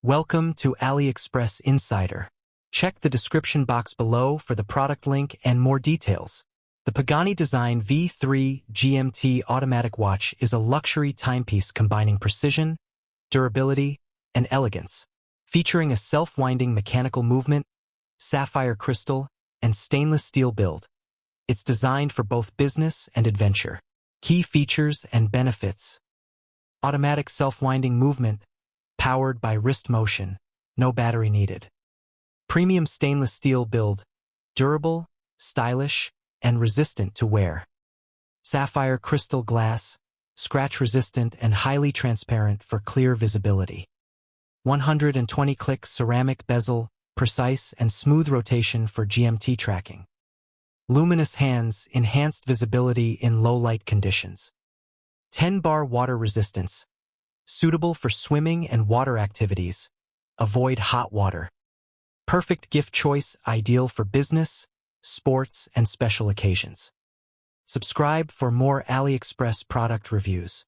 Welcome to AliExpress Insider. Check the description box below for the product link and more details. The PAGANI Design V3 GMT automatic watch is a luxury timepiece combining precision, durability, and elegance. Featuring a self-winding mechanical movement, sapphire crystal, and stainless steel build. It's designed for both business and adventure. Key features and benefits. Automatic self-winding movement, powered by wrist motion, no battery needed. Premium stainless steel build, durable, stylish, and resistant to wear. Sapphire crystal glass, scratch-resistant and highly transparent for clear visibility. 120-click ceramic bezel, precise and smooth rotation for GMT tracking. Luminous hands, enhanced visibility in low-light conditions. 10-bar water resistance, suitable for swimming and water activities. Avoid hot water. Perfect gift choice, ideal for business, sports, and special occasions. Subscribe for more AliExpress product reviews.